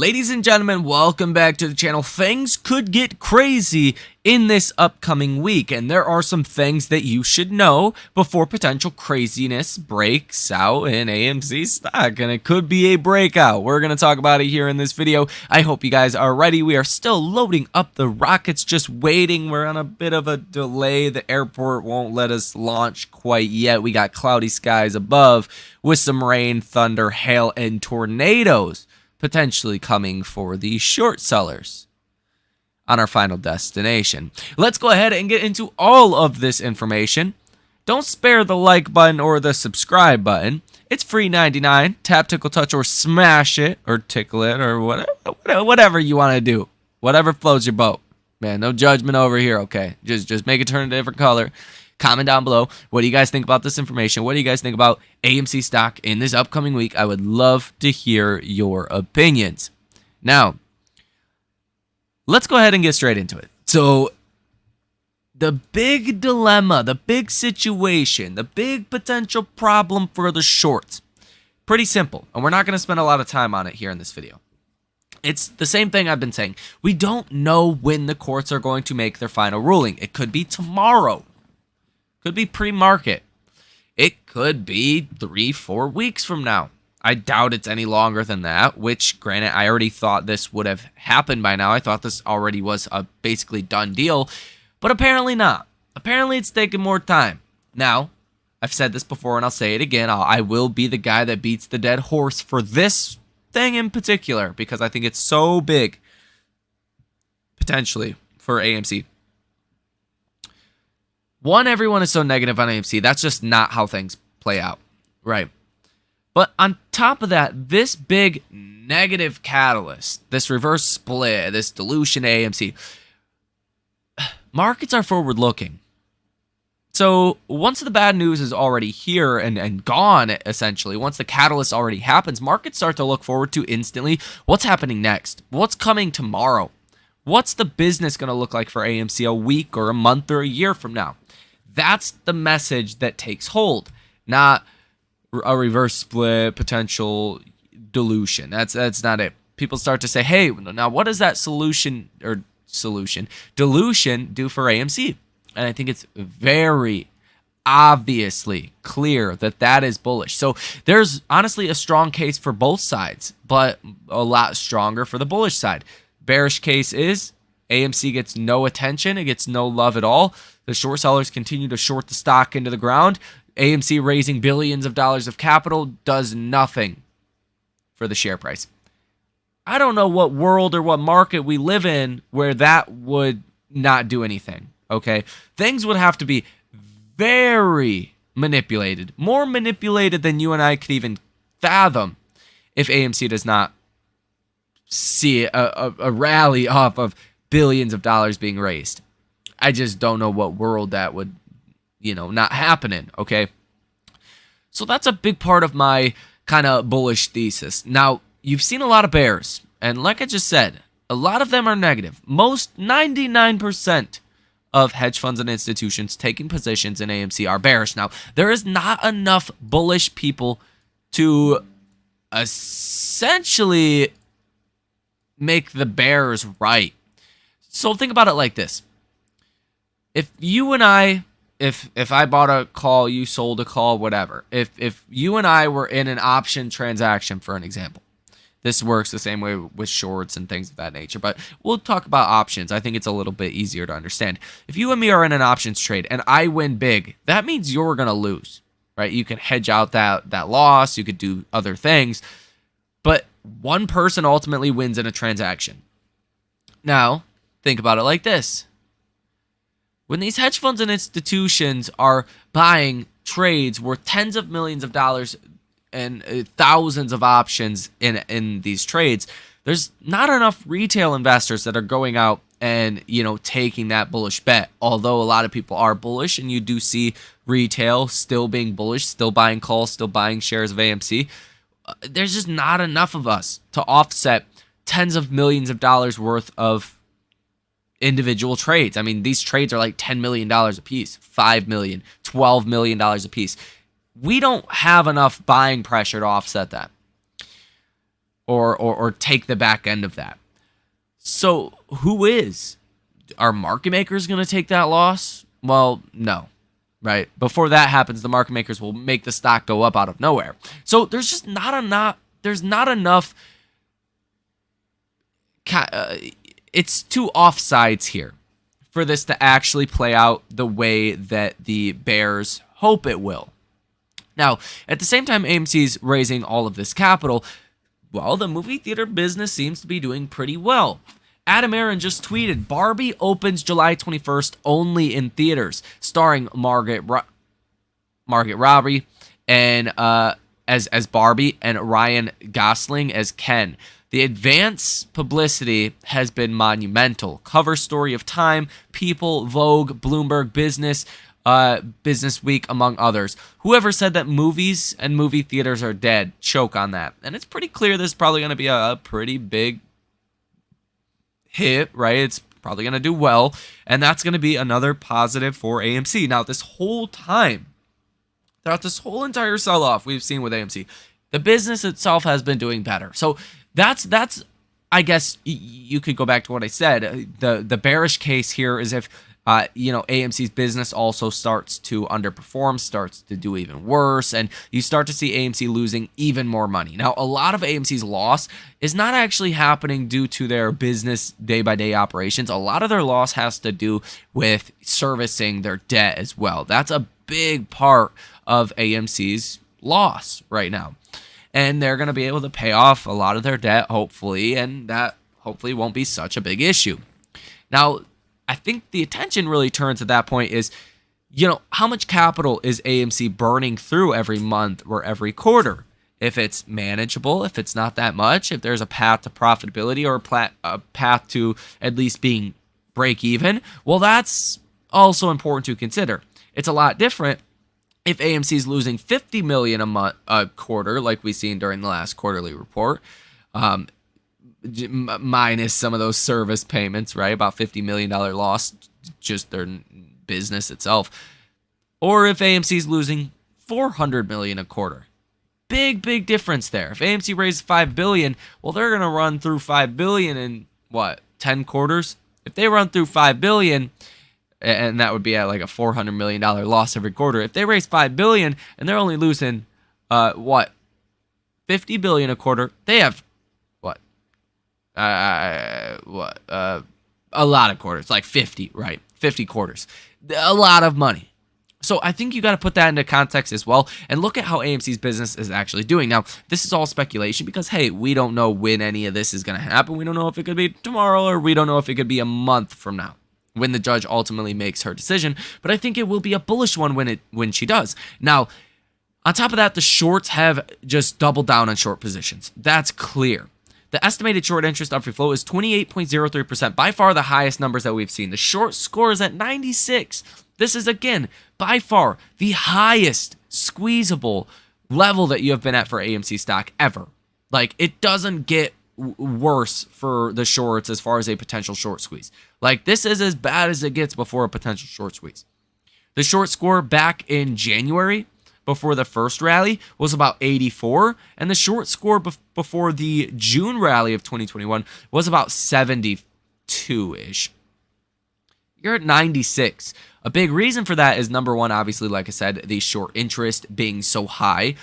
Ladies and gentlemen, welcome back to the channel. Things could get crazy in this upcoming week, and there are some things that you should know before potential craziness breaks out in AMC stock, and it could be a breakout. We're going to talk about it here in this video. I hope you guys are ready. We are still loading up the rockets, just waiting. We're on a bit of a delay. The airport won't let us launch quite yet. We got cloudy skies above with some rain, thunder, hail, and tornadoes potentially coming for the short sellers on our final destination. Let's go ahead and get into all of this information. Don't spare the like button or the subscribe button. It's free 99. Tap, tickle, touch, or smash it, or tickle it, or whatever you want to do. Whatever floats your boat. Man, no judgment over here, okay? Just make it turn a different color. Comment down below. What do you guys think about this information? What do you guys think about AMC stock in this upcoming week? I would love to hear your opinions. Now, let's go ahead and get straight into it. So, the big dilemma, the big situation, the big potential problem for the shorts, pretty simple. And we're not going to spend a lot of time on it here in this video. It's the same thing I've been saying. We don't know when the courts are going to make their final ruling. It could be tomorrow. Could be pre-market. It could be 3-4 weeks from now. I doubt it's any longer than that, which, granted, I already thought this would have happened by now. I thought this already was a basically done deal, but apparently not. Apparently it's taking more time. Now, I've said this before and I'll say it again. I will be the guy that beats the dead horse for this thing in particular because I think it's so big, potentially, for AMC. One, everyone is so negative on AMC. That's just not how things play out, right? But on top of that, this big negative catalyst, this reverse split, this dilution AMC, markets are forward-looking. So once the bad news is already here and gone, essentially, once the catalyst already happens, markets start to look forward to instantly what's happening next, what's coming tomorrow, what's the business going to look like for AMC a week or a month or a year from now. That's the message that takes hold, not a reverse split, potential dilution. That's not it. People start to say, hey, now what does that dilution do for AMC? And I think it's very obviously clear that that is bullish. So there's honestly a strong case for both sides, but a lot stronger for the bullish side. Bearish case is AMC gets no attention. It gets no love at all. The short sellers continue to short the stock into the ground. AMC raising billions of dollars of capital does nothing for the share price. I don't know what world or what market we live in where that would not do anything, okay? Things would have to be very manipulated, more manipulated than you and I could even fathom if AMC does not see a rally off of billions of dollars being raised. I just don't know what world that would, not happen in, okay? So that's a big part of my kind of bullish thesis. Now, you've seen a lot of bears, and like I just said, a lot of them are negative. Most 99% of hedge funds and institutions taking positions in AMC are bearish. Now, there is not enough bullish people to essentially make the bears right. So think about it like this. If you and I, if I bought a call, you sold a call, whatever. If you and I were in an option transaction, for an example, this works the same way with shorts and things of that nature, but we'll talk about options. I think it's a little bit easier to understand. If you and me are in an options trade and I win big, that means you're going to lose, right? You can hedge out that loss. You could do other things, but one person ultimately wins in a transaction. Now, think about it like this. When these hedge funds and institutions are buying trades worth tens of millions of dollars and thousands of options in these trades, there's not enough retail investors that are going out and, taking that bullish bet. Although a lot of people are bullish and you do see retail still being bullish, still buying calls, still buying shares of AMC, there's just not enough of us to offset tens of millions of dollars worth of individual trades. I mean, these trades are like $10 million a piece, $5 million, $12 million a piece. We don't have enough buying pressure to offset that. or take the back end of that. So who is? Are market makers going to take that loss? Well, no. Right? Before that happens, the market makers will make the stock go up out of nowhere. So there's just not enough. There's not enough. It's two offsides here for this to actually play out the way that the bears hope it will. Now, at the same time, AMC's raising all of this capital. Well, the movie theater business seems to be doing pretty well. Adam Aaron just tweeted, Barbie opens July 21st only in theaters, starring Margaret Robbie and as Barbie and Ryan Gosling as Ken. The advance publicity has been monumental. Cover story of Time, People, Vogue, Bloomberg Business, Business Week, among others. Whoever said that movies and movie theaters are dead, choke on that. And it's pretty clear this is probably going to be a pretty big hit, right? It's probably going to do well, and that's going to be another positive for AMC. Now, this whole time, throughout this whole entire sell-off we've seen with AMC, the business itself has been doing better. So that's I guess you could go back to what I said. The bearish case here is if AMC's business also starts to underperform, starts to do even worse, and you start to see AMC losing even more money. Now, a lot of AMC's loss is not actually happening due to their business day-by-day operations. A lot of their loss has to do with servicing their debt as well. That's a big part of AMC's loss right now. And they're going to be able to pay off a lot of their debt, hopefully, and that hopefully won't be such a big issue. Now, I think the attention really turns at that point is, how much capital is AMC burning through every month or every quarter? If it's manageable, if it's not that much, if there's a path to profitability or a path to at least being break even, well, that's also important to consider. It's a lot different if AMC is losing $50 million a quarter, like we've seen during the last quarterly report, minus some of those service payments, right? About $50 million loss, just their business itself. Or if AMC's losing $400 million a quarter. Big difference there. If AMC raises $5 billion, well, they're going to run through $5 billion in, 10 quarters? If they run through $5 billion, and that would be at like a $400 million loss every quarter. If they raise $5 billion and they're only losing, $50 billion a quarter, they have a lot of quarters, like 50, right? 50 quarters. A lot of money. So I think you got to put that into context as well and look at how AMC's business is actually doing. Now, this is all speculation because, hey, we don't know when any of this is going to happen. We don't know if it could be tomorrow or we don't know if it could be a month from now when the judge ultimately makes her decision. But I think it will be a bullish one when she does. Now, on top of that, the shorts have just doubled down on short positions. That's clear. The estimated short interest on free float is 28.03%, by far the highest numbers that we've seen. The short score is at 96. This is, again, by far the highest squeezable level that you have been at for AMC stock ever. Like, it doesn't get worse for the shorts as far as a potential short squeeze. Like, this is as bad as it gets before a potential short squeeze. The short score back in January, before the first rally, was about 84, and the short score before the June rally of 2021 was about 72-ish. You're at 96. A big reason for that is, number one, obviously, like I said, the short interest being so high,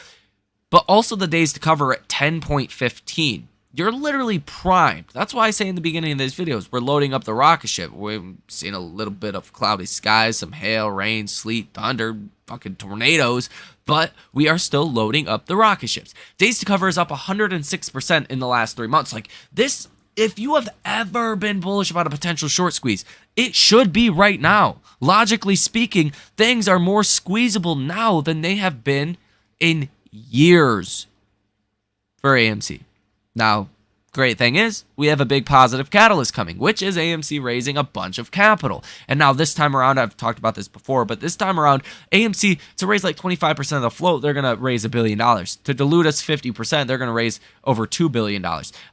but also the days to cover at 10.15. You're literally primed. That's why I say in the beginning of these videos, we're loading up the rocket ship. We've seen a little bit of cloudy skies, some hail, rain, sleet, thunder, fucking tornadoes, but we are still loading up the rocket ships. Days to cover is up 106% in the last 3 months. Like, this, if you have ever been bullish about a potential short squeeze, it should be right now. Logically speaking, things are more squeezable now than they have been in years for AMC. Now, great thing is, we have a big positive catalyst coming, which is AMC raising a bunch of capital. And now this time around, I've talked about this before, but this time around, AMC, to raise like 25% of the float, they're going to raise $1 billion. To dilute us 50%, they're going to raise over $2 billion.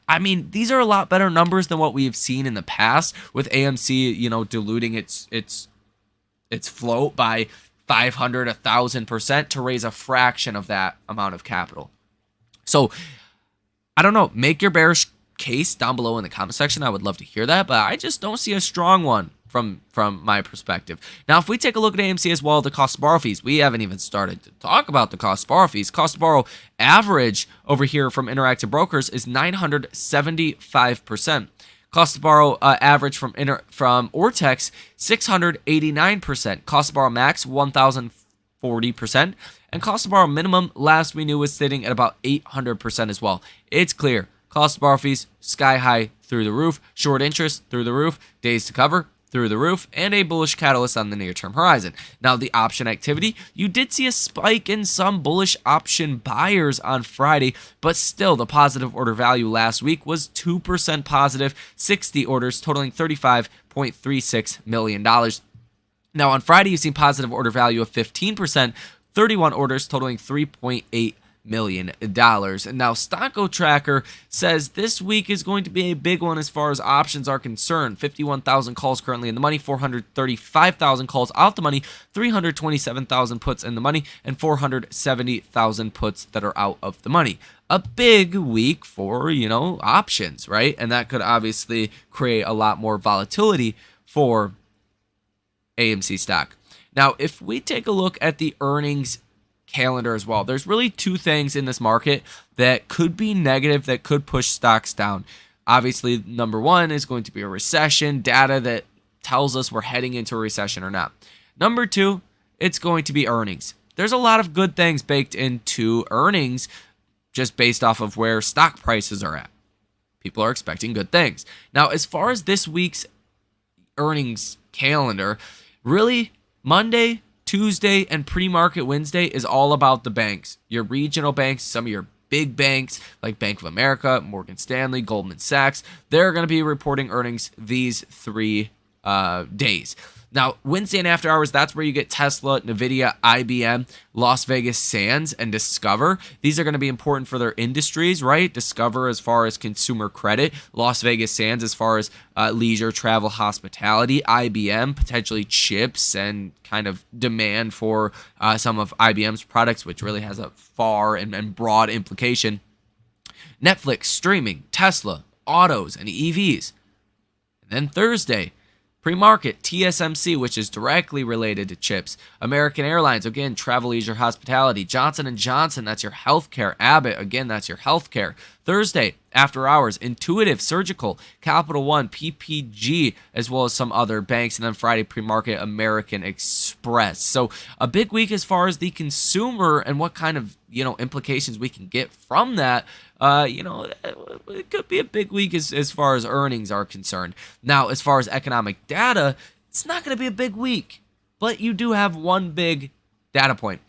I mean, these are a lot better numbers than what we've seen in the past with AMC, diluting its float by 500, 1,000% to raise a fraction of that amount of capital. So, I don't know, make your bearish case down below in the comment section. I would love to hear that, but I just don't see a strong one from my perspective. Now, if we take a look at AMC as well, the cost to borrow fees, we haven't even started to talk about the cost to borrow fees. Cost to borrow average over here from Interactive Brokers is 975%. Cost to borrow average from Ortex, 689%. Cost to borrow max, 1,040%. And cost to borrow minimum, last we knew, was sitting at about 800% as well. It's clear. Cost to borrow fees, sky high, through the roof. Short interest, through the roof. Days to cover, through the roof, and a bullish catalyst on the near-term horizon. Now, the option activity, you did see a spike in some bullish option buyers on Friday, but still, the positive order value last week was 2% positive, 60 orders totaling $35.36 million. Now, on Friday, you've seen positive order value of 15%, 31 orders totaling $3.8 million. And now Stocko Tracker says this week is going to be a big one as far as options are concerned. 51,000 calls currently in the money, 435,000 calls out the money, 327,000 puts in the money, and 470,000 puts that are out of the money. A big week for, options, right? And that could obviously create a lot more volatility for AMC stock. Now, if we take a look at the earnings calendar as well, there's really two things in this market that could be negative, that could push stocks down. Obviously, number one is going to be a recession, data that tells us we're heading into a recession or not. Number two, it's going to be earnings. There's a lot of good things baked into earnings just based off of where stock prices are at. People are expecting good things. Now, as far as this week's earnings calendar, really Monday, Tuesday, and pre-market Wednesday is all about the banks. Your regional banks, some of your big banks like Bank of America, Morgan Stanley, Goldman Sachs, they're going to be reporting earnings these 3 days. Now, Wednesday and after hours, that's where you get Tesla, Nvidia, IBM, Las Vegas Sands, and Discover. These are going to be important for their industries, right? Discover as far as consumer credit, Las Vegas Sands as far as leisure, travel, hospitality, IBM, potentially chips and kind of demand for some of IBM's products, which really has a far and broad implication. Netflix, streaming, Tesla, autos, and EVs. And then Thursday, pre-market, TSMC, which is directly related to chips. American Airlines, again, travel, leisure, hospitality. Johnson & Johnson, that's your healthcare. Abbott, again, that's your healthcare. Thursday, after hours, Intuitive Surgical, Capital One, PPG, as well as some other banks. And then Friday, pre-market, American Express. So a big week as far as the consumer and what kind of, implications we can get from that. It could be a big week as far as earnings are concerned. Now, as far as economic data, it's not going to be a big week, but you do have one big data point,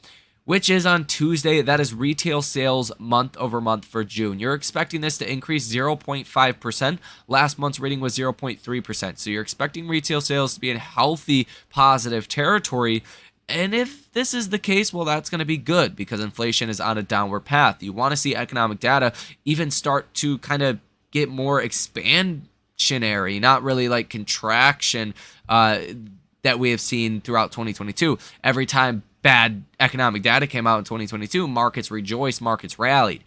which is on Tuesday. That is retail sales month over month for June. You're expecting this to increase 0.5%. Last month's reading was 0.3%. So you're expecting retail sales to be in healthy, positive territory. And if this is the case, well, that's going to be good because inflation is on a downward path. You want to see economic data even start to kind of get more expansionary, not really like contraction that we have seen throughout 2022. Every time bad economic data came out in 2022, markets rejoiced, markets rallied.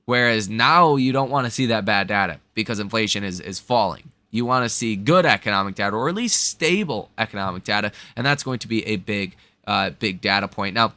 Whereas now you don't want to see that bad data because inflation is falling. You want to see good economic data or at least stable economic data, and that's going to be a big data point. Now,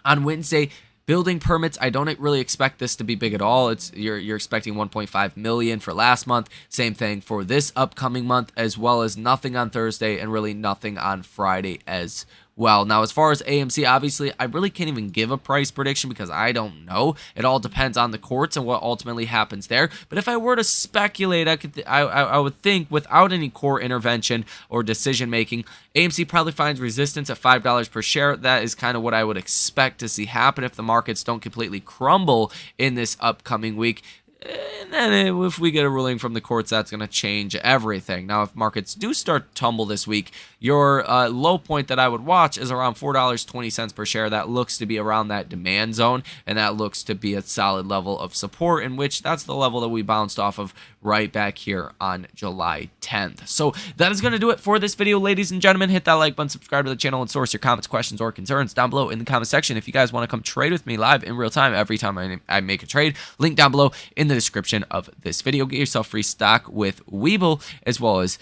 on Wednesday, building permits, I don't really expect this to be big at all. You're expecting 1.5 million for last month. Same thing for this upcoming month, as well as nothing on Thursday and really nothing on Friday as well. Now, as far as AMC, obviously, I really can't even give a price prediction because I don't know. It all depends on the courts and what ultimately happens there. But if I were to speculate, I would think without any court intervention or decision making, AMC probably finds resistance at $5 per share. That is kind of what I would expect to see happen if the markets don't completely crumble in this upcoming week. And then if we get a ruling from the courts, that's going to change everything. Now, if markets do start to tumble this week, your low point that I would watch is around $4.20 per share. That looks to be around that demand zone, and that looks to be a solid level of support, in which that's the level that we bounced off of right back here on July 10th. So that is going to do it for this video, ladies and gentlemen. Hit that like button, subscribe to the channel, and source your comments, questions, or concerns down below in the comment section. If you guys want to come trade with me live in real time every time I make a trade, link down below in the the description of this video. Get yourself free stock with Webull, as well as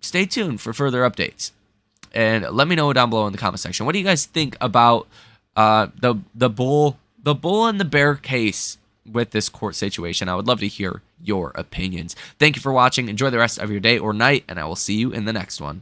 stay tuned for further updates. And let me know down below in the comment section, what do you guys think about the bull and the bear case with this court situation? I would love to hear your opinions. Thank you for watching. Enjoy the rest of your day or night, and I will see you in the next one.